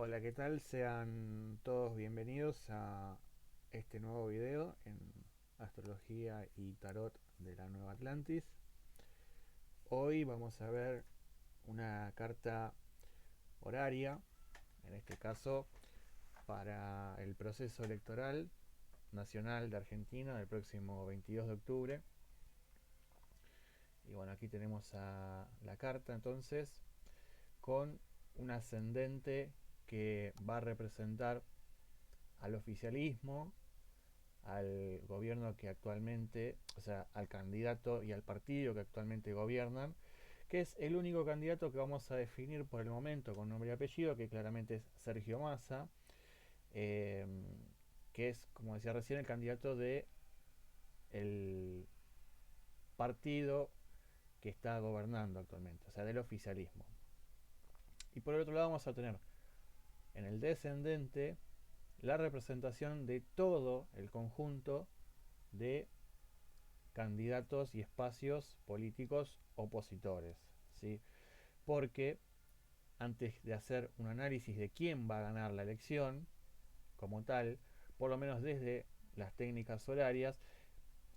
Hola, ¿qué tal? Sean todos bienvenidos a este nuevo video en astrología y tarot de la Nueva Atlantis. Hoy vamos a ver una carta horaria, en este caso para el proceso electoral nacional de Argentina del próximo 22 de octubre. Y bueno, aquí tenemos a la carta entonces con un ascendente que va a representar al oficialismo, al gobierno que actualmente, o sea, al candidato y al partido que actualmente gobiernan, que es el único candidato que vamos a definir por el momento con nombre y apellido, que claramente es Sergio Massa, eh, que es, como decía recién, el candidato de el partido que está gobernando actualmente, o sea, del oficialismo. Y por el otro lado vamos a tener en el descendente la representación de todo el conjunto de candidatos y espacios políticos opositores, ¿sí? Porque antes de hacer un análisis de quién va a ganar la elección como tal, por lo menos desde las técnicas horarias,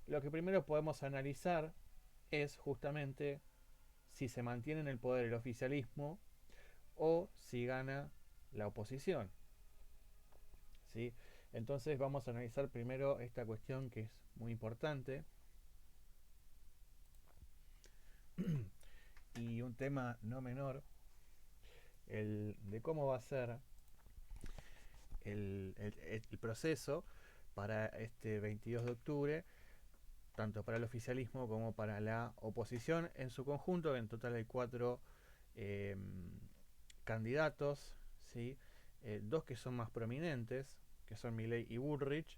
lo que primero podemos analizar es justamente si se mantiene en el poder el oficialismo o si gana la oposición, ¿sí? Entonces vamos a analizar primero esta cuestión que es muy importante y un tema no menor, el de cómo va a ser el proceso para este 22 de octubre, tanto para el oficialismo como para la oposición en su conjunto. En total hay cuatro eh, candidatos, ¿sí? Dos que son más prominentes, que son Milei y Bullrich,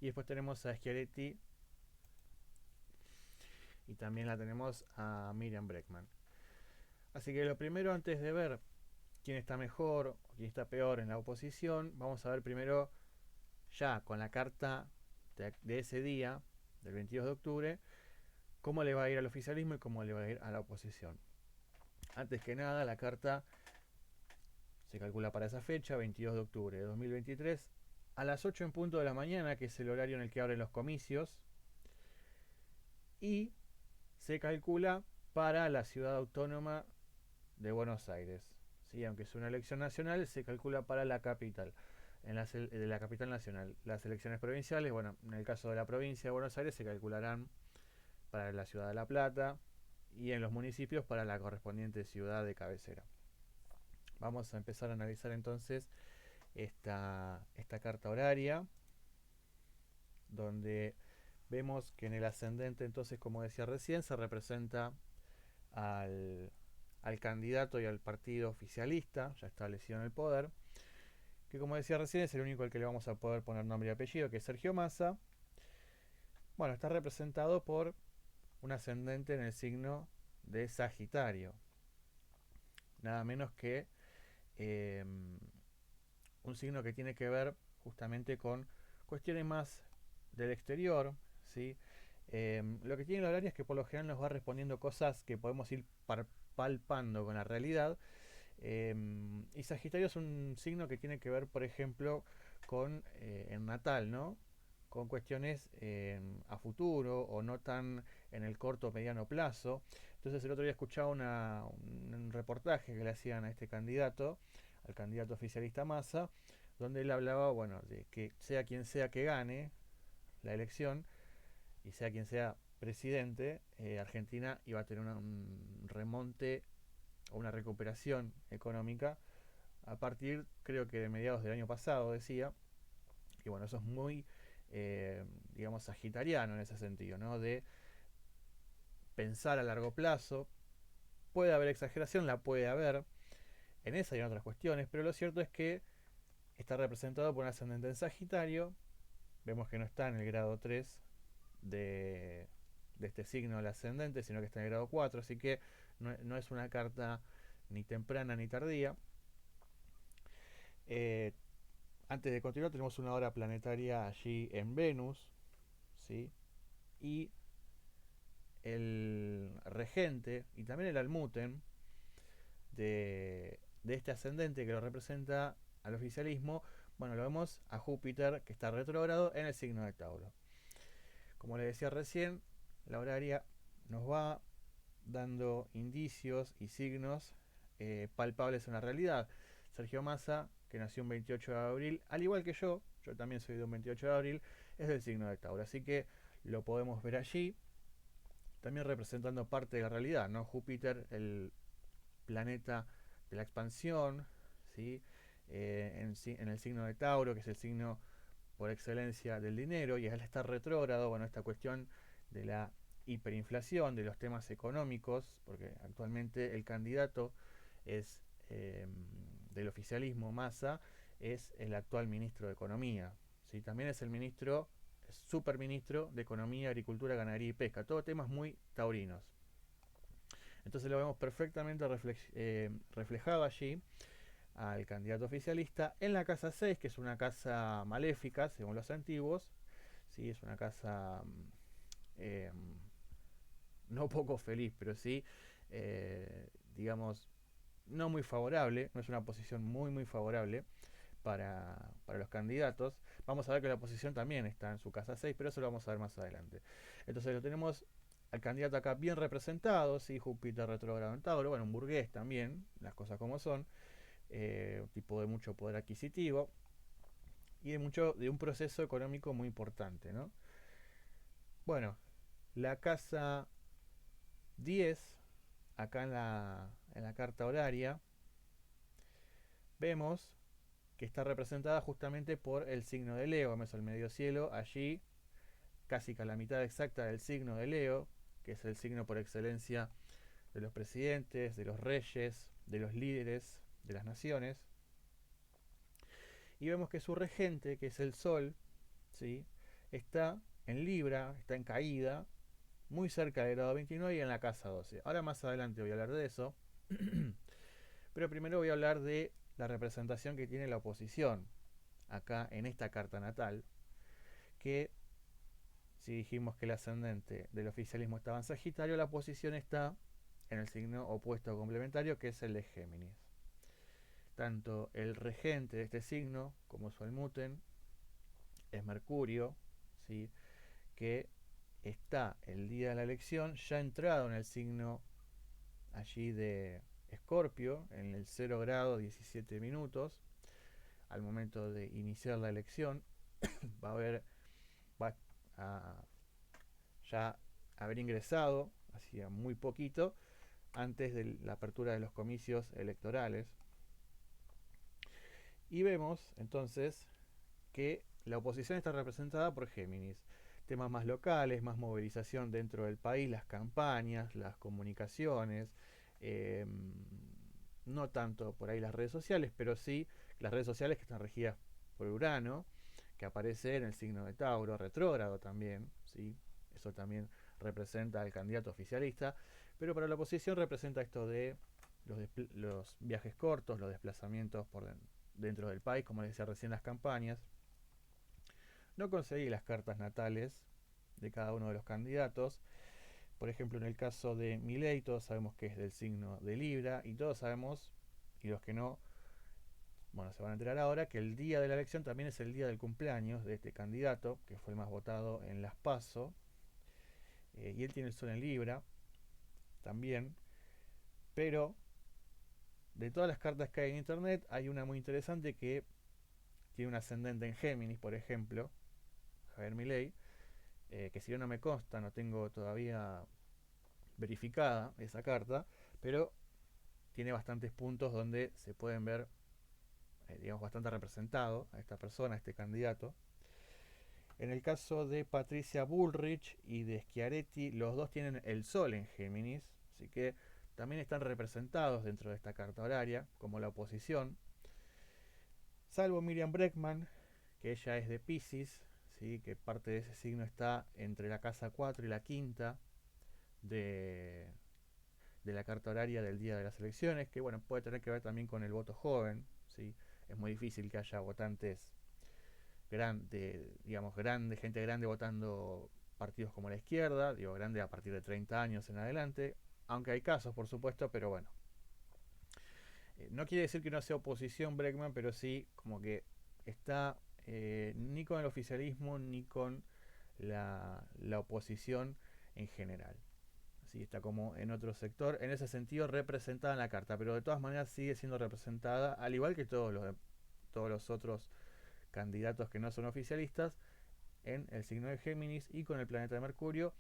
y después tenemos a Schiaretti y también la tenemos a Miriam Bregman. Así que lo primero, antes de ver quién está mejor o quién está peor en la oposición, vamos a ver primero ya con la carta de ese día, del 22 de octubre, cómo le va a ir al oficialismo y cómo le va a ir a la oposición. Antes que nada, la carta se calcula para esa fecha, 22 de octubre de 2023, a las 8 en punto de la mañana, que es el horario en el que abren los comicios, y se calcula para la ciudad autónoma de Buenos Aires. ¿Sí? Aunque es una elección nacional, se calcula para la capital. De la capital nacional. Las elecciones provinciales, bueno, en el caso de la provincia de Buenos Aires se calcularán para la ciudad de La Plata y en los municipios para la correspondiente ciudad de cabecera. Vamos a empezar a analizar entonces esta carta horaria, donde vemos que en el ascendente, entonces, como decía recién, se representa al, al candidato y al partido oficialista, ya establecido en el poder, que como decía recién es el único al que le vamos a poder poner nombre y apellido, que es Sergio Massa. Bueno, está representado por un ascendente en el signo de Sagitario, nada menos que eh, un signo que tiene que ver justamente con cuestiones más del exterior, ¿sí? Lo que tiene la horaria es que por lo general nos va respondiendo cosas que podemos ir palpando con la realidad. Y Sagitario es un signo que tiene que ver, por ejemplo, con el natal, ¿no? Con cuestiones a futuro o no tan en el corto o mediano plazo. Entonces el otro día escuchaba un reportaje que le hacían a este candidato, al candidato oficialista Massa, donde él hablaba, bueno, de que sea quien sea que gane la elección y sea quien sea presidente, Argentina iba a tener un remonte o una recuperación económica a partir, creo que de mediados del año pasado, decía. Y bueno, eso es muy, digamos, sagitariano en ese sentido, ¿no? De pensar a largo plazo. Puede haber exageración, la puede haber, en esa y en otras cuestiones, pero lo cierto es que está representado por un ascendente en Sagitario. Vemos que no está en el grado 3 de este signo del ascendente, sino que está en el grado 4, así que no es una carta ni temprana ni tardía. Eh, Antes de continuar, tenemos una hora planetaria allí en Venus, ¿sí? Y el regente y también el almuten de este ascendente que lo representa al oficialismo, bueno, lo vemos a Júpiter, que está retrógrado en el signo de Tauro. Como les decía recién, la horaria nos va dando indicios y signos palpables en la realidad. Sergio Massa, que nació un 28 de abril, al igual que yo también soy de un 28 de abril, es del signo de Tauro, así que lo podemos ver allí, también representando parte de la realidad, ¿no? Júpiter, el planeta de la expansión, ¿sí? En el signo de Tauro, que es el signo por excelencia del dinero, y al estar retrógrado, bueno, esta cuestión de la hiperinflación, de los temas económicos, porque actualmente el candidato es del oficialismo, Massa, es el actual ministro de Economía, ¿sí? También es el ministro, superministro de Economía, Agricultura, Ganadería y Pesca, todos temas muy taurinos. Entonces lo vemos perfectamente reflejado allí al candidato oficialista en la casa 6, que es una casa maléfica, según los antiguos, ¿sí? Es una casa eh, no poco feliz, pero sí, digamos, no muy favorable, no es una posición muy favorable para los candidatos. Vamos a ver que la oposición también está en su casa 6, pero eso lo vamos a ver más adelante. Entonces lo tenemos al candidato acá bien representado, ¿sí? Júpiter retrógrado en Tauro, bueno, un burgués también, las cosas como son, un tipo de mucho poder adquisitivo y de un proceso económico muy importante, ¿no? Bueno, la casa 10, acá en la carta horaria, vemos que está representada justamente por el signo de Leo, vemos el medio cielo, allí casi que a la mitad exacta del signo de Leo, que es el signo por excelencia de los presidentes, de los reyes, de los líderes, de las naciones. Y vemos que su regente, que es el Sol, ¿sí? Está en Libra, está en caída, muy cerca del grado 29 y en la casa 12. Ahora más adelante voy a hablar de eso, pero primero voy a hablar de la representación que tiene la oposición acá en esta carta natal, que si dijimos que el ascendente del oficialismo estaba en Sagitario, la oposición está en el signo opuesto complementario, que es el de Géminis. Tanto el regente de este signo como su almuten es Mercurio, ¿sí? Que está el día de la elección ya entrado en el signo allí de Escorpio, en el 0 grado 17 minutos, al momento de iniciar la elección. Va a ya haber ingresado hacía muy poquito antes de la apertura de los comicios electorales. Y vemos entonces que la oposición está representada por Géminis. Temas más locales, más movilización dentro del país, las campañas, las comunicaciones, eh, no tanto por ahí las redes sociales, pero sí las redes sociales que están regidas por Urano, que aparece en el signo de Tauro, retrógrado también, ¿sí? Eso también representa al candidato oficialista, pero para la oposición representa esto de los viajes cortos, los desplazamientos dentro del país, como les decía recién, las campañas. No conseguí las cartas natales de cada uno de los candidatos. Por ejemplo, en el caso de Milei, todos sabemos que es del signo de Libra, y todos sabemos, y los que no, bueno, se van a enterar ahora, que el día de la elección también es el día del cumpleaños de este candidato, que fue el más votado en las PASO, y él tiene el sol en Libra también, pero de todas las cartas que hay en internet, hay una muy interesante que tiene un ascendente en Géminis, por ejemplo, Javier Milei, que si yo no me consta, no tengo todavía verificada esa carta, pero tiene bastantes puntos donde se pueden ver, digamos, bastante representado a esta persona, a este candidato. En el caso de Patricia Bullrich y de Schiaretti, los dos tienen el sol en Géminis, así que también están representados dentro de esta carta horaria, como la oposición. Salvo Miriam Bregman, que ella es de Pisces, ¿sí? Que parte de ese signo está entre la casa 4 y la quinta de, de la carta horaria del día de las elecciones, que bueno, puede tener que ver también con el voto joven, ¿sí? Es muy difícil que haya votantes digamos, gente grande votando partidos como la izquierda, digo grande a partir de 30 años en adelante, aunque hay casos, por supuesto, pero bueno. no quiere decir que no sea oposición Bregman, pero sí como que está ni con el oficialismo ni con la oposición en general. Así está como en otro sector, en ese sentido representada en la carta, pero de todas maneras sigue siendo representada, al igual que todos los otros candidatos que no son oficialistas, en el signo de Géminis y con el planeta de Mercurio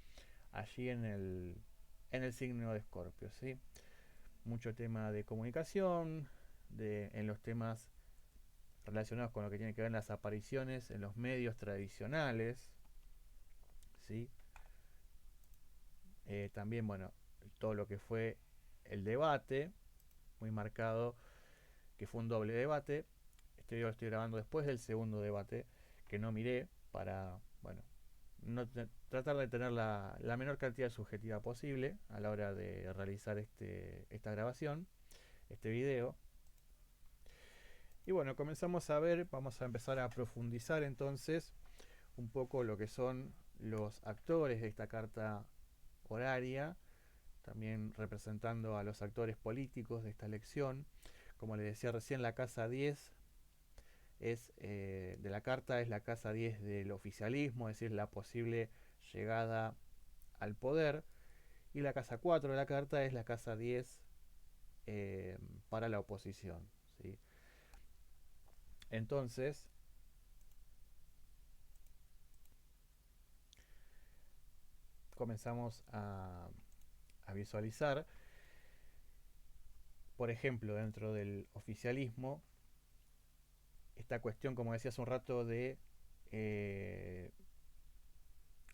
allí en el signo de Escorpio, ¿sí? Mucho tema de comunicación, en los temas relacionados con lo que tiene que ver las apariciones en los medios tradicionales, ¿sí? También, bueno, todo lo que fue el debate, muy marcado, que fue un doble debate. Este video lo estoy grabando después del segundo debate, que no miré para, bueno, no tratar de tener la menor cantidad de subjetiva posible a la hora de realizar esta grabación, este video. Y bueno, comenzamos a ver, vamos a empezar a profundizar entonces un poco lo que son los actores de esta carta horaria, también representando a los actores políticos de esta elección. Como les decía recién, la casa 10 de la carta es la casa 10 del oficialismo, es decir, la posible llegada al poder, y la casa 4 de la carta es la casa 10 para la oposición, ¿sí? Entonces, comenzamos a visualizar, por ejemplo, dentro del oficialismo, esta cuestión, como decía hace un rato, de eh,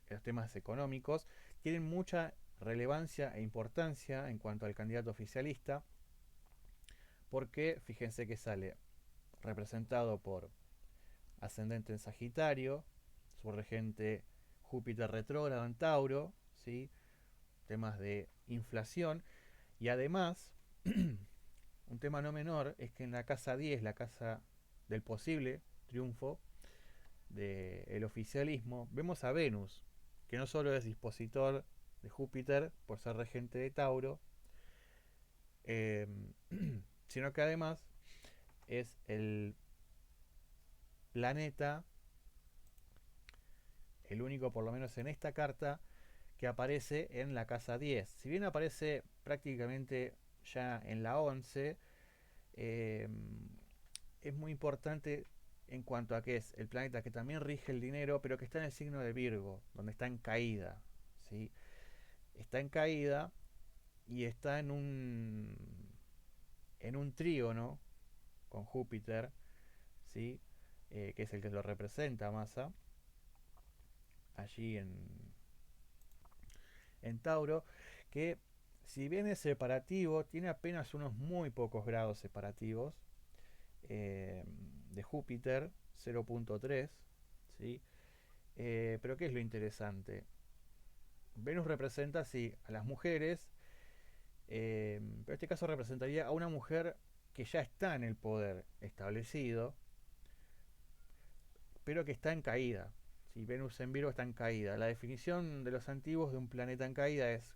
los temas económicos, tienen mucha relevancia e importancia en cuanto al candidato oficialista, porque fíjense que sale representado por ascendente en Sagitario, su regente Júpiter retrógrado en Tauro, ¿sí? Temas de inflación, y además un tema no menor es que en la casa 10, la casa del posible triunfo del oficialismo, vemos a Venus, que no solo es dispositor de Júpiter por ser regente de Tauro, eh, sino que además es el planeta, el único por lo menos en esta carta, que aparece en la casa 10. Si bien aparece prácticamente ya en la 11, eh, es muy importante en cuanto a que es el planeta que también rige el dinero, pero que está en el signo de Virgo, donde está en caída, ¿sí? Está en caída y está en un trígono con Júpiter, ¿sí? Que es el que lo representa Massa, allí en Tauro, que si bien es separativo, tiene apenas unos muy pocos grados separativos de Júpiter, 0.3, ¿sí? Pero ¿qué es lo interesante? Venus representa, sí, a las mujeres, pero en este caso representaría a una mujer que ya está en el poder establecido, pero que está en caída. Si Venus en Virgo está en caída. La definición de los antiguos de un planeta en caída es,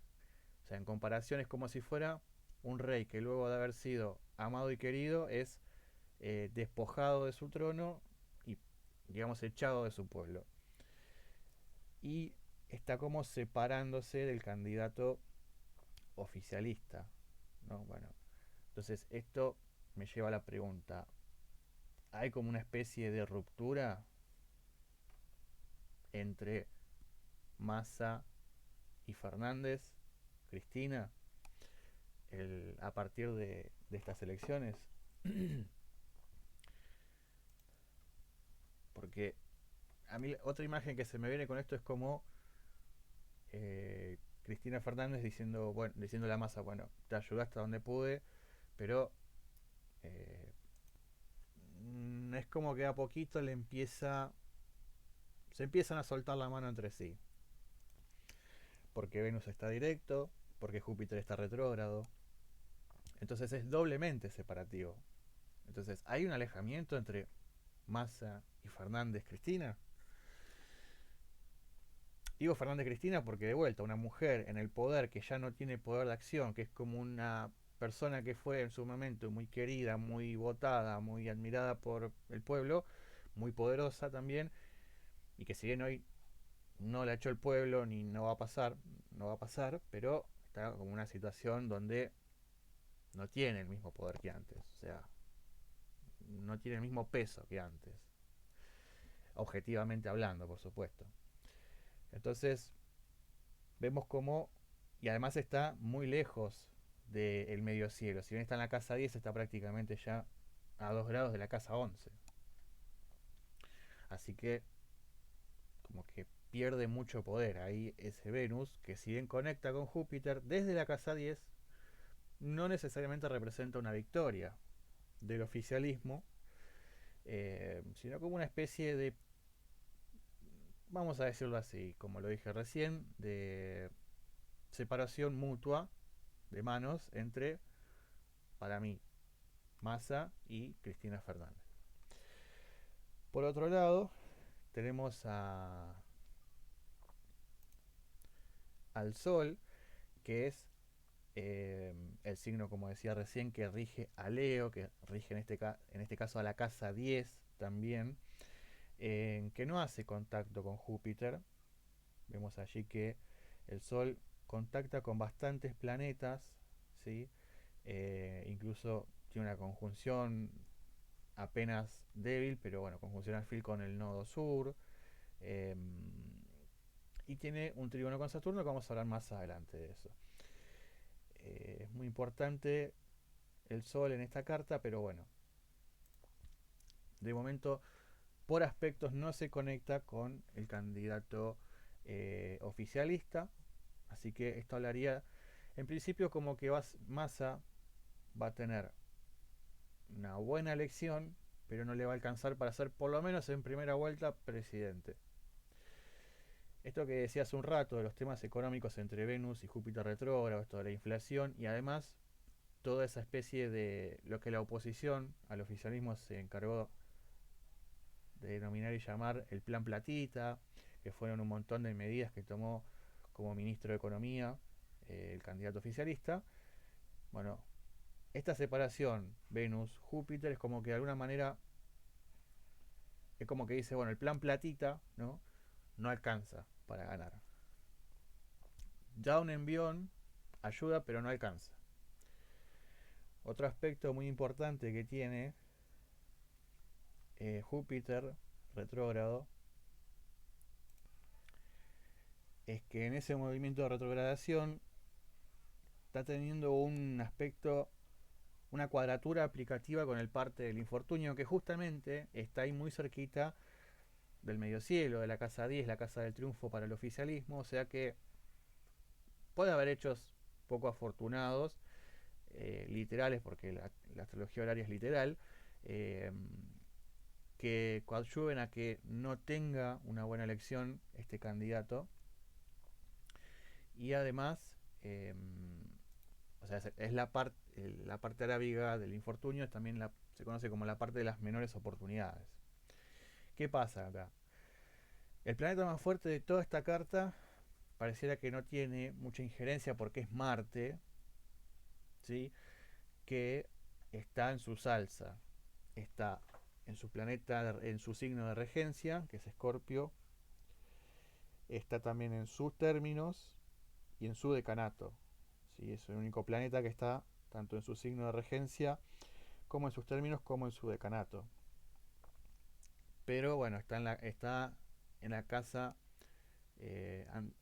o sea, en comparación es como si fuera un rey que luego de haber sido amado y querido es despojado de su trono y, digamos, echado de su pueblo. Y está como separándose del candidato oficialista, ¿no? Bueno, entonces esto me lleva a la pregunta, ¿hay como una especie de ruptura entre Massa y Fernández, Cristina, a partir de estas elecciones? Porque a mí otra imagen que se me viene con esto es como Cristina Fernández diciendo, bueno, diciéndole a Massa, bueno, te ayudé hasta donde pude, pero eh, es como que a poquito se empiezan a soltar la mano entre sí. Porque Venus está directo, porque Júpiter está retrógrado. Entonces es doblemente separativo. Entonces, ¿hay un alejamiento entre Massa y Fernández Cristina? Digo Fernández Cristina porque de vuelta, una mujer en el poder que ya no tiene poder de acción, que es como una persona que fue en su momento muy querida, muy votada, muy admirada por el pueblo, muy poderosa también, y que si bien hoy no la echó el pueblo ni no va a pasar, pero está como una situación donde no tiene el mismo poder que antes, o sea, no tiene el mismo peso que antes, objetivamente hablando, por supuesto. Entonces, vemos cómo, y además está muy lejos del medio cielo, si bien está en la casa 10, está prácticamente ya a 2 grados de la casa 11. Así que, como que pierde mucho poder ahí ese Venus, que si bien conecta con Júpiter desde la casa 10, no necesariamente representa una victoria del oficialismo, sino como una especie de, vamos a decirlo así, como lo dije recién, de separación mutua de manos entre, para mí, Massa y Cristina Fernández. Por otro lado, tenemos al Sol, que es el signo, como decía recién, que rige a Leo, que rige en este caso a la casa 10 también, que no hace contacto con Júpiter. Vemos allí que el Sol contacta con bastantes planetas, ¿sí? Incluso tiene una conjunción apenas débil, pero bueno, conjunción alfil con el nodo sur. eh, y tiene un trígono con Saturno, que vamos a hablar más adelante de eso. Es muy importante el Sol en esta carta, pero bueno, de momento por aspectos no se conecta con el candidato oficialista, así que esto hablaría en principio como que Massa va a tener una buena elección, pero no le va a alcanzar para ser por lo menos en primera vuelta presidente. Esto que decía hace un rato de los temas económicos entre Venus y Júpiter retrógrado, esto de la inflación y además toda esa especie de lo que la oposición al oficialismo se encargó de denominar y llamar el Plan Platita, que fueron un montón de medidas que tomó como ministro de Economía el candidato oficialista. Bueno, esta separación Venus-Júpiter es como que de alguna manera es como que dice, bueno, el Plan Platita no alcanza para ganar. Ya un envión ayuda, pero no alcanza. Otro aspecto muy importante que tiene Júpiter retrógrado es que en ese movimiento de retrogradación está teniendo un aspecto, una cuadratura aplicativa con el parte del infortunio, que justamente está ahí muy cerquita del medio cielo, de la casa 10, la casa del triunfo para el oficialismo, o sea que puede haber hechos poco afortunados, literales, porque la astrología horaria es literal, eh, que coadyuven a que no tenga una buena elección este candidato, y además o sea, es la parte arábiga del infortunio, es también se conoce como la parte de las menores oportunidades. ¿Qué pasa acá? El planeta más fuerte de toda esta carta pareciera que no tiene mucha injerencia porque es Marte, ¿sí? Que está en su salsa, está en su planeta, en su signo de regencia, que es Escorpio, está también en sus términos y en su decanato. ¿Sí? Es el único planeta que está tanto en su signo de regencia como en sus términos como en su decanato. Pero bueno, está en la casa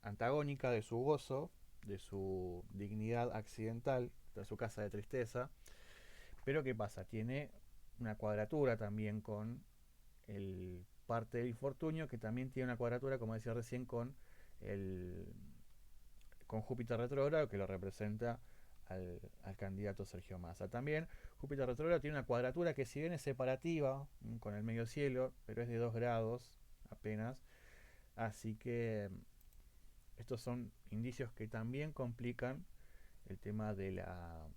antagónica de su gozo, de su dignidad accidental, de su casa de tristeza. Pero ¿qué pasa? Tiene una cuadratura también con el parte del infortunio, que también tiene una cuadratura, como decía recién, con Júpiter retrógrado, que lo representa al candidato Sergio Massa. También Júpiter retrógrado tiene una cuadratura que, si bien es separativa con el medio cielo, pero es de 2 grados apenas. Así que estos son indicios que también complican el tema de la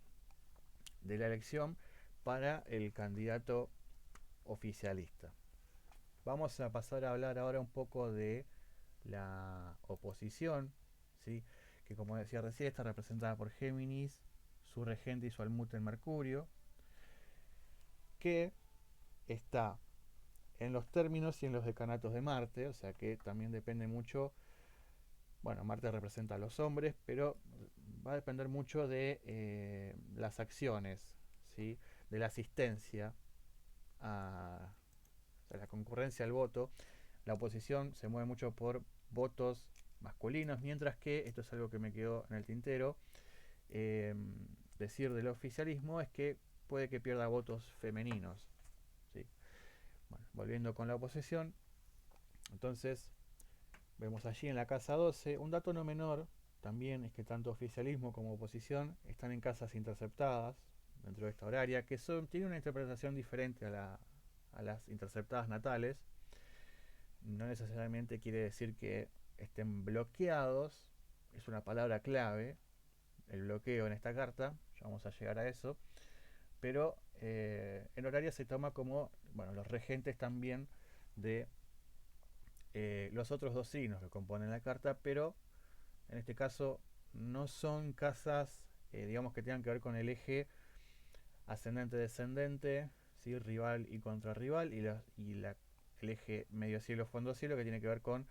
elección para el candidato oficialista. Vamos a pasar a hablar ahora un poco de la oposición, ¿sí? Que como decía recién está representada por Géminis, su regente y su almute en Mercurio, que está en los términos y en los decanatos de Marte, o sea que también depende mucho. Bueno, Marte representa a los hombres, pero va a depender mucho de las acciones, ¿sí? De la asistencia, o sea, la concurrencia al voto. La oposición se mueve mucho por votos masculinos, mientras que, esto es algo que me quedó en el tintero, eh, decir del oficialismo es que puede que pierda votos femeninos, ¿sí? Bueno, volviendo con la oposición, entonces vemos allí en la casa 12 un dato no menor también es que tanto oficialismo como oposición están en casas interceptadas dentro de esta horaria, que tiene una interpretación diferente a las interceptadas natales. No necesariamente quiere decir que estén bloqueados, es una palabra clave, el bloqueo en esta carta, ya vamos a llegar a eso, pero en horaria se toma como, bueno, los regentes también de los otros dos signos que componen la carta, pero en este caso no son casas, digamos, que tengan que ver con el eje ascendente-descendente, ¿sí? Rival y contrarrival, el eje medio cielo-fondo cielo, que tiene que ver con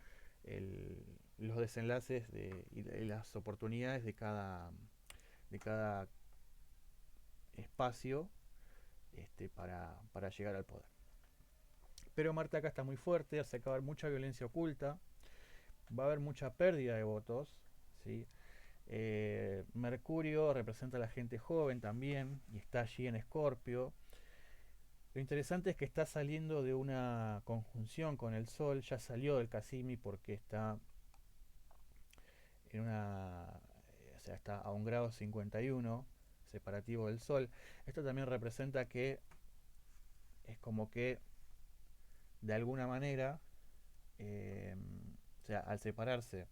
los desenlaces y las oportunidades de cada espacio para llegar al poder. Pero Marte acá está muy fuerte, hace que va a haber mucha violencia oculta, va a haber mucha pérdida de votos, ¿sí? Mercurio representa a la gente joven también y está allí en Escorpio. Lo interesante es que está saliendo de una conjunción con el Sol, ya salió del Casimi porque está en o sea, está a 1,51 separativo del Sol. Esto también representa que es como que de alguna manera, o sea, al separarse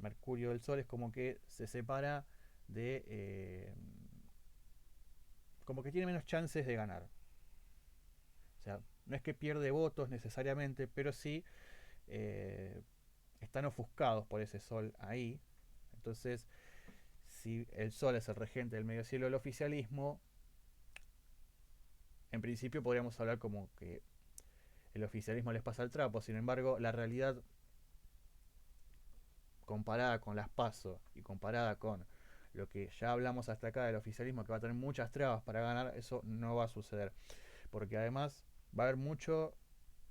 Mercurio del Sol es como que se separa como que tiene menos chances de ganar. O sea, no es que pierde votos necesariamente, pero sí eh, están ofuscados por ese Sol ahí. Entonces, si el Sol es el regente del medio cielo del oficialismo, en principio podríamos hablar como que el oficialismo les pasa el trapo. Sin embargo, la realidad comparada con las PASO y comparada con lo que ya hablamos hasta acá del oficialismo, que va a tener muchas trabas para ganar, eso no va a suceder. Porque además va a haber mucho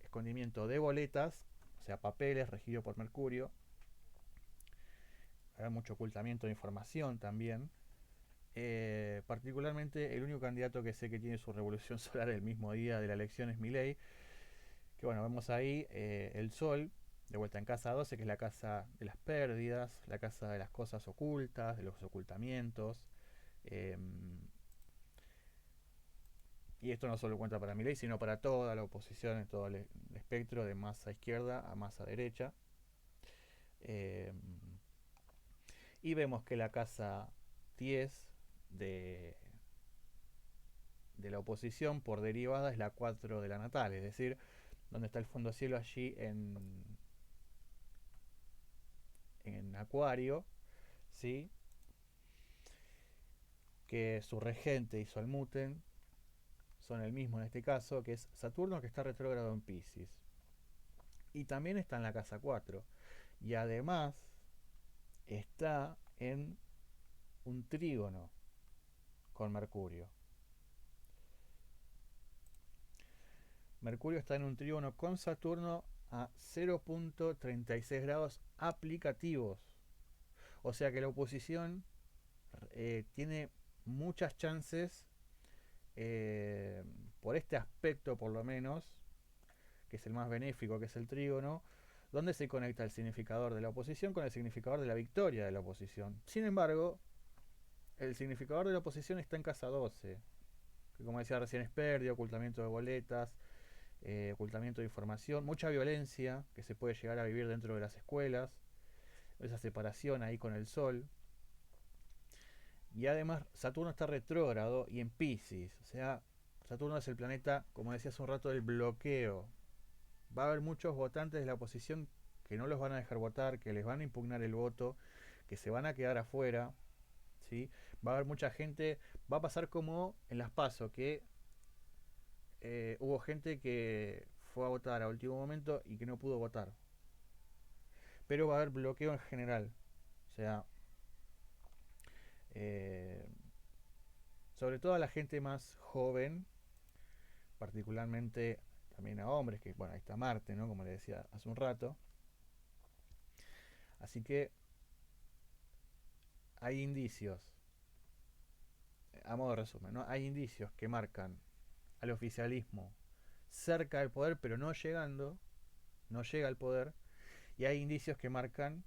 escondimiento de boletas, o sea, papeles regidos por Mercurio. Va a haber mucho ocultamiento de información también. Particularmente el único candidato que sé que tiene su revolución solar el mismo día de la elección es Milei, que bueno, vemos ahí el Sol de vuelta en casa 12, que es la casa de las pérdidas, la casa de las cosas ocultas, de los ocultamientos. eh, y esto no solo cuenta para Milei, sino para toda la oposición en todo el espectro de más a izquierda a más a derecha. eh, y vemos que la casa 10 de, de la oposición por derivada es la 4 de la natal, es decir, donde está el fondo cielo allí en Acuario, ¿sí? Que su regente y su almuten son el mismo en este caso, que es Saturno, que está retrógrado en Pisces. Y también está en la casa 4. Y además está en un trígono con Mercurio. Mercurio está en un trígono con Saturno a 0,36 grados aplicativos. O sea que la oposición tiene muchas chances, eh, por este aspecto por lo menos, que es el más benéfico, que es el trígono, donde se conecta el significador de la oposición con el significador de la victoria de la oposición. Sin embargo, el significador de la oposición está en casa 12, que como decía recién es pérdida, ocultamiento de boletas, ocultamiento de información, mucha violencia que se puede llegar a vivir dentro de las escuelas, esa separación ahí con el Sol. Y además Saturno está retrógrado y en Pisces, o sea, Saturno es el planeta, como decía hace un rato, del bloqueo. Va a haber muchos votantes de la oposición que no los van a dejar votar, que les van a impugnar el voto, que se van a quedar afuera, ¿sí? Va a haber mucha gente, va a pasar como en las PASO, que hubo gente que fue a votar a último momento y que no pudo votar. Pero va a haber bloqueo en general. O sea, eh, sobre todo a la gente más joven, particularmente también a hombres, que bueno, ahí está Marte, ¿no? Como le decía hace un rato. Así que hay indicios, a modo de resumen, ¿no? Hay indicios que marcan al oficialismo cerca del poder, pero no llegando, no llega al poder, y hay indicios que marcan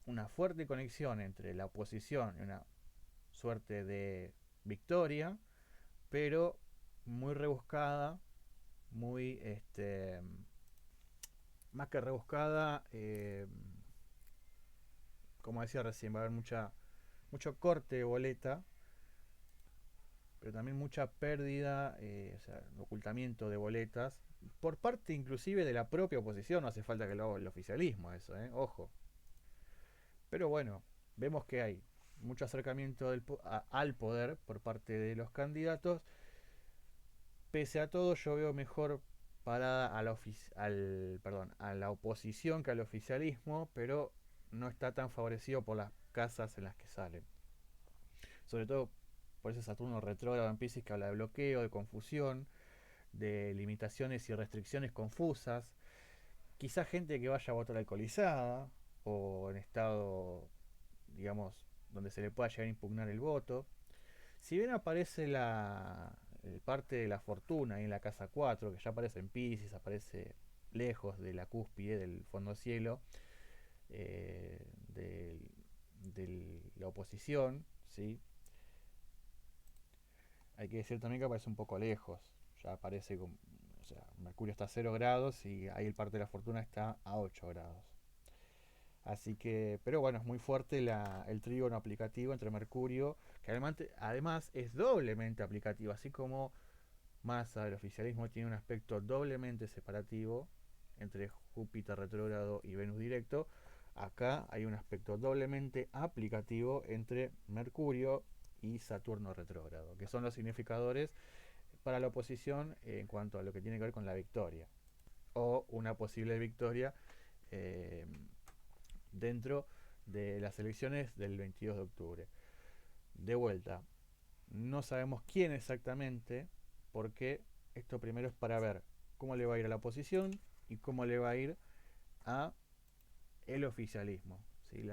una fuerte conexión entre la oposición y una suerte de victoria, pero muy rebuscada, muy, más que rebuscada, como decía recién, va a haber mucho corte de boleta, pero también mucha pérdida, o sea, ocultamiento de boletas, por parte inclusive de la propia oposición. No hace falta que lo haga el oficialismo eso, ojo. Pero bueno, vemos que hay mucho acercamiento al poder por parte de los candidatos. Pese a todo, yo veo mejor parada a la oposición que al oficialismo, pero no está tan favorecido por las casas en las que salen. Sobre todo por ese Saturno retrógrado en Piscis que habla de bloqueo, de confusión, de limitaciones y restricciones confusas. Quizá gente que vaya a votar alcoholizada o en estado, digamos, donde se le pueda llegar a impugnar el voto. Si bien aparece parte de la fortuna en la casa 4, que ya aparece en Pisces, aparece lejos de la cúspide del fondo cielo, de, la oposición, ¿sí? Hay que decir también que aparece un poco lejos, ya aparece como, o sea, Mercurio está a 0 grados y ahí el parte de la fortuna está a 8 grados. Así que, pero bueno, es muy fuerte el trígono aplicativo entre Mercurio, que además es doblemente aplicativo, así como Massa del oficialismo tiene un aspecto doblemente separativo entre Júpiter retrógrado y Venus directo. Acá hay un aspecto doblemente aplicativo entre Mercurio y Saturno retrógrado, que son los significadores para la oposición en cuanto a lo que tiene que ver con la victoria o una posible victoria eh, dentro de las elecciones del 22 de octubre. De vuelta, no sabemos quién exactamente, porque esto primero es para ver cómo le va a ir a la oposición y cómo le va a ir a el oficialismo. ¿Sí?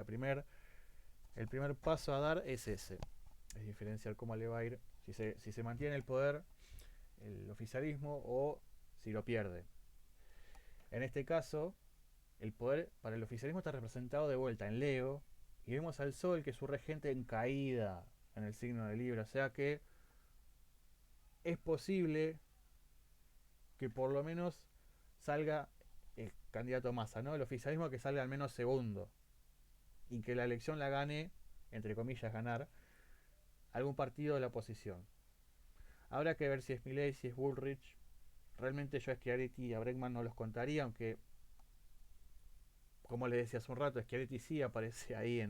El primer paso a dar es ese, es diferenciar cómo le va a ir, si se mantiene el poder el oficialismo o si lo pierde. En este caso, el poder para el oficialismo está representado de vuelta en Leo y vemos al Sol, que es su regente, en caída en el signo de Libra, o sea que es posible que por lo menos salga el candidato Massa, ¿no? El oficialismo, que salga al menos segundo y que la elección la gane, entre comillas ganar, algún partido de la oposición. Habrá que ver si es Milei, si es Bullrich. Realmente yo a Schiaretti y a Bregman no los contaría, aunque, como les decía hace un rato, Schiaretti sí aparece ahí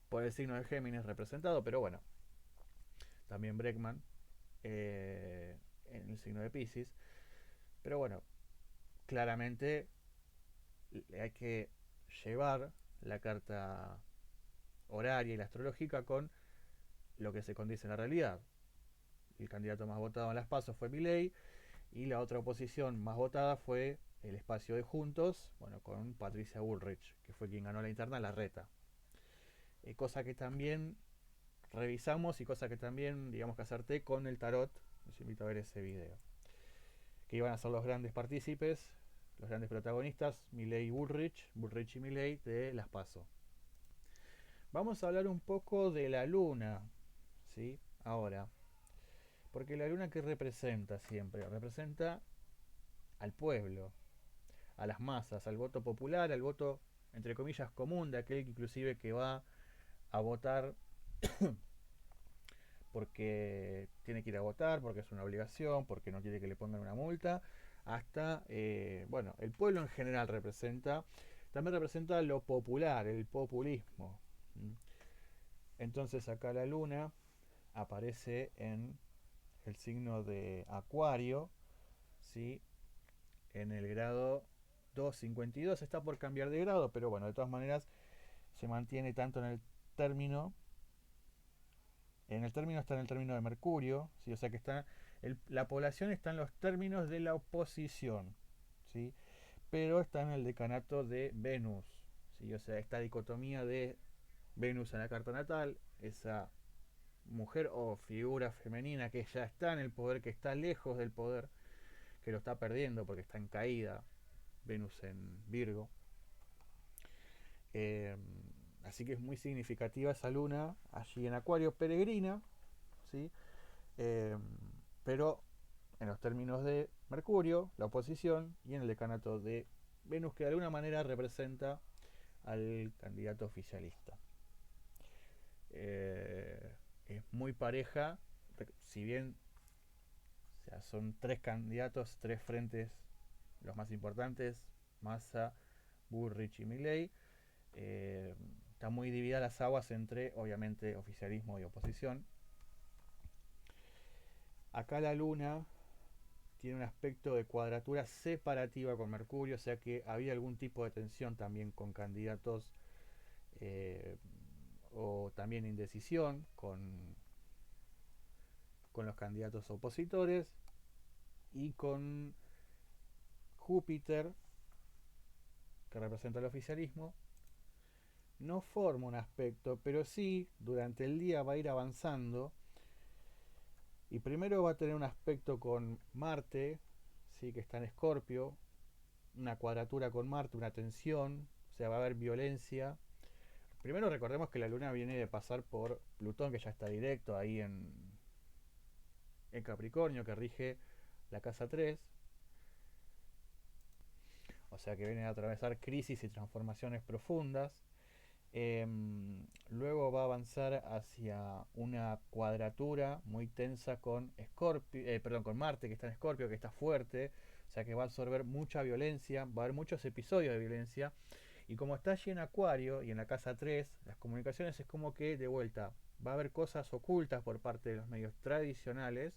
por el signo de Géminis representado, pero bueno, también Bregman en el signo de Pisces. Pero bueno, claramente hay que llevar la carta horaria y la astrológica con lo que se condice en la realidad. El candidato más votado en las PASO fue Milei y la otra oposición más votada fue el espacio de Juntos, bueno, con Patricia Bullrich, que fue quien ganó la interna, la reta. Cosa que también revisamos y cosa que también, digamos, que acerté con el tarot. Les invito a ver ese video. Que iban a ser los grandes partícipes, los grandes protagonistas, Milei y Bullrich, Bullrich y Milei, de las PASO. Vamos a hablar un poco de la luna, ¿sí? Ahora, porque la luna, ¿qué representa siempre? Representa al pueblo, a las masas, al voto popular, al voto, entre comillas, común, de aquel que inclusive que va a votar porque tiene que ir a votar, porque es una obligación, porque no quiere que le pongan una multa, hasta, bueno, el pueblo en general también representa lo popular, el populismo. Entonces acá la luna aparece en el signo de Acuario, ¿sí? En el grado 252. Está por cambiar de grado, pero bueno, de todas maneras se mantiene tanto en el término. En el término está en el término de Mercurio, ¿sí? O sea que está la población está en los términos de la oposición, ¿sí? Pero está en el decanato de Venus, ¿sí? O sea, esta dicotomía de Venus en la carta natal, esa mujer o figura femenina que ya está en el poder, que está lejos del poder, que lo está perdiendo porque está en caída, Venus en Virgo. Eh, Así que es muy significativa esa luna allí en Acuario, peregrina, ¿sí? Eh, pero en los términos de Mercurio, la oposición, y en el decanato de Venus, que de alguna manera representa al candidato oficialista. Es muy pareja, si bien, o sea, son tres candidatos, tres frentes los más importantes, Massa, Bullrich y Milei. Está muy dividida las aguas entre, obviamente, oficialismo y oposición. Acá la luna tiene un aspecto de cuadratura separativa con Mercurio, o sea que había algún tipo de tensión también con candidatos, eh, o también indecisión con los candidatos opositores, y con Júpiter, que representa el oficialismo, no forma un aspecto, pero sí durante el día va a ir avanzando. Y primero va a tener un aspecto con Marte, ¿sí? Que está en Escorpio, una cuadratura con Marte, una tensión, o sea, va a haber violencia. Primero recordemos que la Luna viene de pasar por Plutón, que ya está directo ahí en Capricornio, que rige la casa 3. O sea que viene a atravesar crisis y transformaciones profundas. Luego va a avanzar hacia una cuadratura muy tensa con Scorpio, perdón, con Marte, que está en Escorpio, que está fuerte, o sea que va a absorber mucha violencia, va a haber muchos episodios de violencia, y como está allí en Acuario y en la casa 3, las comunicaciones es como que de vuelta va a haber cosas ocultas por parte de los medios tradicionales,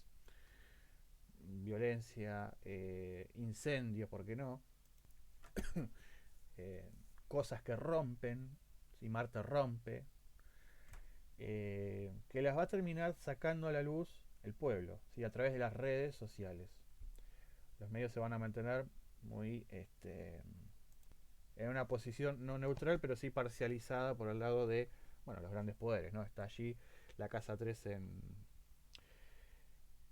violencia, incendio, ¿por qué no? eh, Cosas que rompen, si Marte rompe, que las va a terminar sacando a la luz el pueblo, ¿sí? A través de las redes sociales. Los medios se van a mantener muy en una posición no neutral, pero sí parcializada por el lado de, bueno, los grandes poderes, ¿no? Está allí la casa 3 en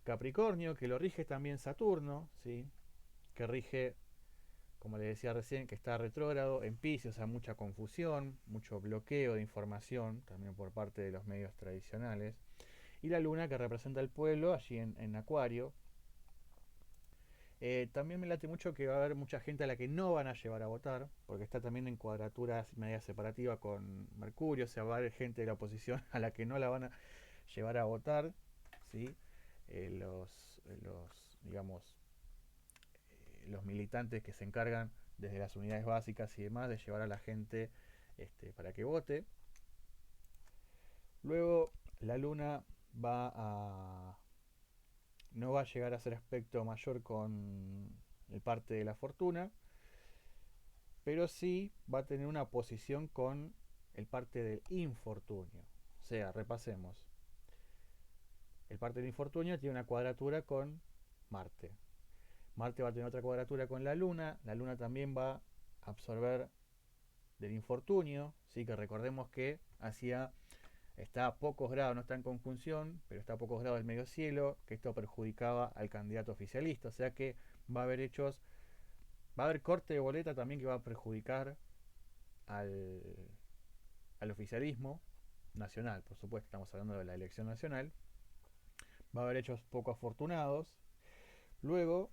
Capricornio, que lo rige también Saturno, ¿sí? Que rige, como les decía recién, que está retrógrado en Piscis, o sea, mucha confusión, mucho bloqueo de información, también por parte de los medios tradicionales. Y la luna, que representa el pueblo, allí en Acuario. También me late mucho que va a haber mucha gente a la que no van a llevar a votar, porque está también en cuadratura media separativa con Mercurio, o sea, va a haber gente de la oposición a la que no la van a llevar a votar, ¿sí? Digamos, los militantes que se encargan desde las unidades básicas y demás de llevar a la gente para que vote. Luego la luna va a no va a llegar a ser aspecto mayor con el parte de la fortuna, pero sí va a tener una posición con el parte del infortunio. O sea, repasemos. El parte del infortunio tiene una cuadratura con Marte. Marte va a tener otra cuadratura con la Luna también va a absorber del infortunio, sí, que recordemos que está a pocos grados, no está en conjunción, pero está a pocos grados del medio cielo, que esto perjudicaba al candidato oficialista, o sea que va a haber va a haber corte de boleta también que va a perjudicar al, al oficialismo nacional, por supuesto, estamos hablando de la elección nacional, va a haber hechos poco afortunados. Luego,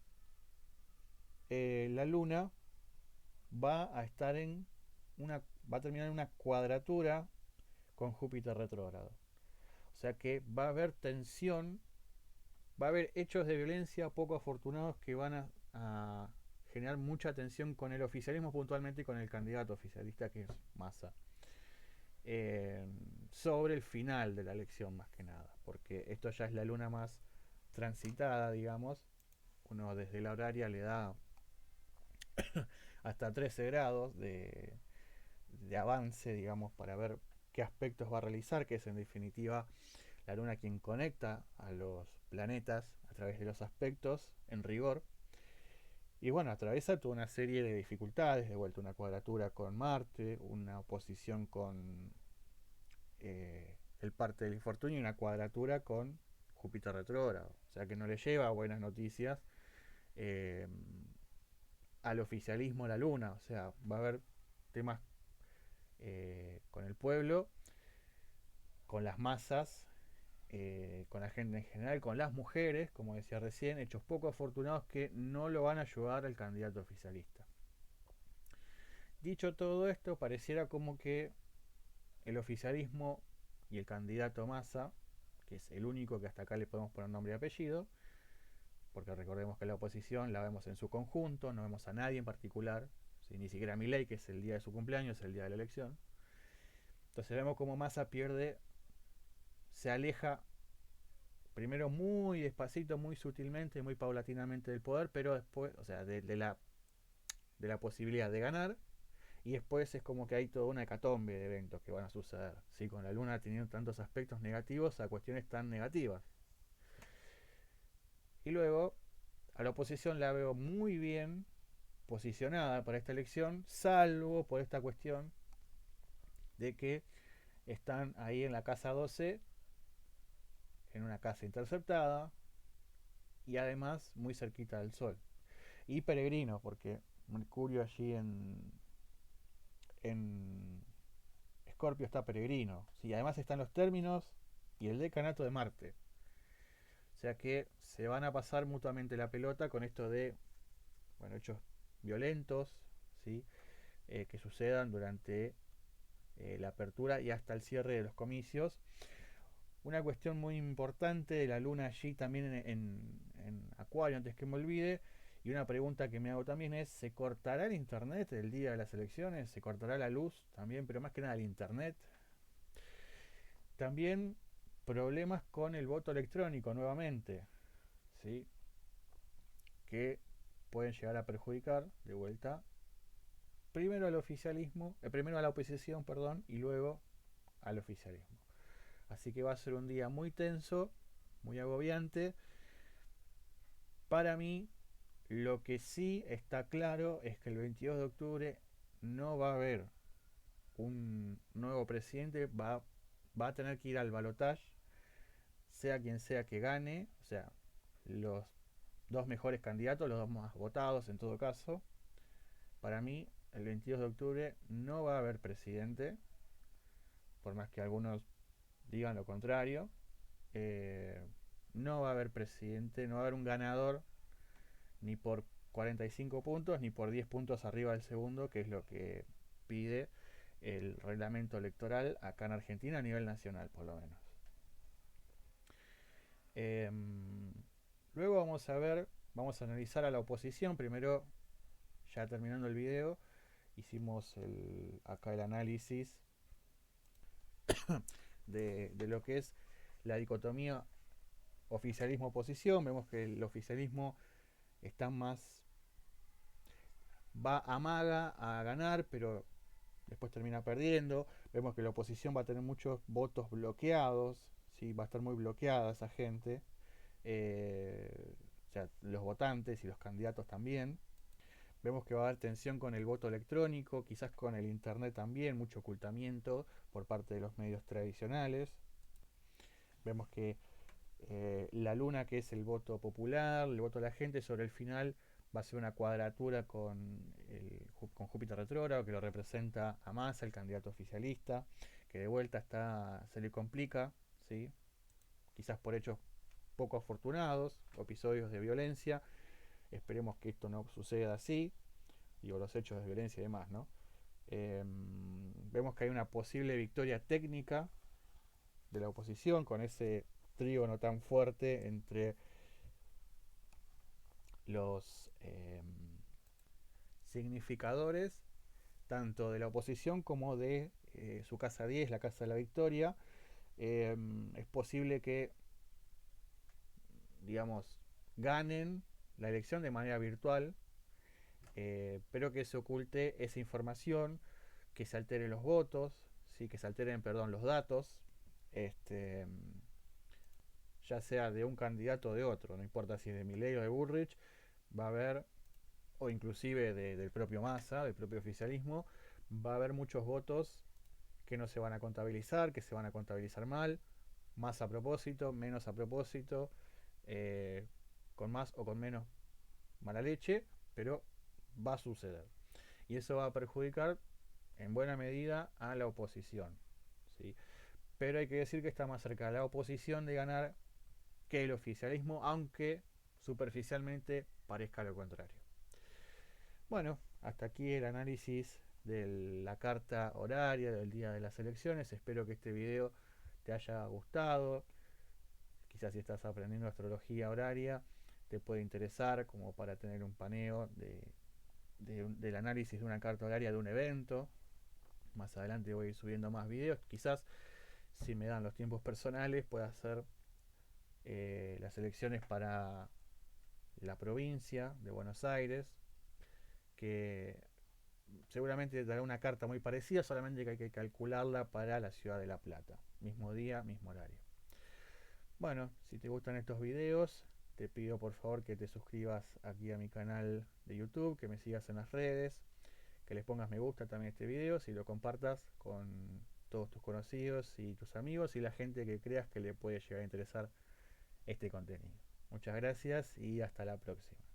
la luna va a estar va a terminar en una cuadratura con Júpiter retrógrado. O sea que va a haber tensión, va a haber hechos de violencia poco afortunados que van a generar mucha tensión con el oficialismo, puntualmente con el candidato oficialista que es Massa. Sobre el final de la elección más que nada, porque porque esto ya es la luna más transitada, digamos. Uno desde la horaria le da hasta 13 grados de avance, digamos, para ver qué aspectos va a realizar, que es en definitiva la luna quien conecta a los planetas a través de los aspectos, en rigor. Y bueno, atraviesa toda una serie de dificultades, de vuelta una cuadratura con Marte, una oposición con el parte del infortunio y una cuadratura con Júpiter retrógrado. O sea que no le lleva buenas noticias eh, al oficialismo la Luna. O sea, va a haber temas con el pueblo, con las masas, con la gente en general, con las mujeres, como decía recién, hechos poco afortunados que no lo van a ayudar al candidato oficialista. Dicho todo esto, pareciera como que el oficialismo y el candidato Massa, que es el único que hasta acá le podemos poner nombre y apellido, porque recordemos que la oposición la vemos en su conjunto, no vemos a nadie en particular, ¿sí? Ni siquiera a Milei, que es el día de su cumpleaños, es el día de la elección. Entonces vemos como Massa pierde, se aleja primero muy despacito, muy sutilmente, muy paulatinamente del poder, pero después, o sea, de la posibilidad de ganar, y después es como que hay toda una hecatombe de eventos que van a suceder, ¿sí? Con la luna teniendo tantos aspectos negativos a cuestiones tan negativas. Y luego a la oposición la veo muy bien posicionada para esta elección, salvo por esta cuestión de que están ahí en la casa 12, en una casa interceptada y además muy cerquita del Sol. Y peregrino, porque Mercurio allí en Escorpio está peregrino. Sí, además están los términos y el decanato de Marte. O sea que se van a pasar mutuamente la pelota con esto de, bueno, hechos violentos, ¿sí? Que sucedan durante la apertura y hasta el cierre de los comicios. Una cuestión muy importante de la luna allí también en Acuario, antes que me olvide, y una pregunta que me hago también es, ¿se cortará el internet el día de las elecciones? ¿Se cortará la luz también? Pero más que nada el internet. También problemas con el voto electrónico nuevamente, ¿sí? Que pueden llegar a perjudicar de vuelta primero al oficialismo, primero a la oposición, perdón, y luego al oficialismo. Así que va a ser un día muy tenso, muy agobiante. Para mí, lo que sí está claro es que el 22 de octubre no va a haber un nuevo presidente, va a tener que ir al balotaje, sea quien sea que gane, o sea, los dos mejores candidatos, los dos más votados en todo caso. Para mí, el 22 de octubre no va a haber presidente, por más que algunos digan lo contrario. Eh, no va a haber presidente, no va a haber un ganador ni por 45 puntos ni por 10 puntos arriba del segundo, que es lo que pide el reglamento electoral acá en Argentina a nivel nacional, por lo menos. Eh, Luego vamos a ver, vamos a analizar a la oposición. Primero, ya terminando el video, hicimos acá el análisis de lo que es la dicotomía oficialismo-oposición. Vemos que el oficialismo está más, va amaga a ganar, pero después termina perdiendo. Vemos que la oposición va a tener muchos votos bloqueados, ¿sí? Va a estar muy bloqueada esa gente, o sea, los votantes y los candidatos también. Vemos que va a haber tensión con el voto electrónico, quizás con el internet también, mucho ocultamiento por parte de los medios tradicionales. Vemos que la luna, que es el voto popular, el voto de la gente, sobre el final va a ser una cuadratura con Júpiter retrógrado, que lo representa a Massa, el candidato oficialista, que de vuelta se le complica, ¿sí? Quizás por hechos poco afortunados, episodios de violencia. Esperemos que esto no suceda así, digo, los hechos de violencia y demás, ¿no? Vemos que hay una posible victoria técnica de la oposición con ese trígono tan fuerte entre los significadores tanto de la oposición como de su casa 10, la casa de la victoria. Es posible que digamos, ganen la elección de manera virtual, pero que se oculte esa información, que se alteren los votos, ¿sí? Que se alteren, perdón, los datos, este, ya sea de un candidato o de otro, no importa si es de Milei o de Bullrich, va a haber, o inclusive del propio Massa, del propio oficialismo, va a haber muchos votos que no se van a contabilizar, que se van a contabilizar mal, más a propósito, menos a propósito, eh, con más o con menos mala leche, pero va a suceder. Y eso va a perjudicar en buena medida a la oposición, ¿sí? Pero hay que decir que está más cerca de la oposición de ganar que el oficialismo, aunque superficialmente parezca lo contrario. Bueno, hasta aquí el análisis de la carta horaria del día de las elecciones. Espero que este video te haya gustado. Quizás si estás aprendiendo astrología horaria te puede interesar como para tener un paneo del análisis de una carta horaria de un evento. Más adelante voy a ir subiendo más videos. Quizás si me dan los tiempos personales pueda hacer las elecciones para la provincia de Buenos Aires, que seguramente dará una carta muy parecida, solamente que hay que calcularla para la ciudad de La Plata. Mismo día, mismo horario. Bueno, si te gustan estos videos, te pido por favor que te suscribas aquí a mi canal de YouTube, que me sigas en las redes, que les pongas me gusta también a este video, si lo compartas con todos tus conocidos y tus amigos y la gente que creas que le puede llegar a interesar este contenido. Muchas gracias y hasta la próxima.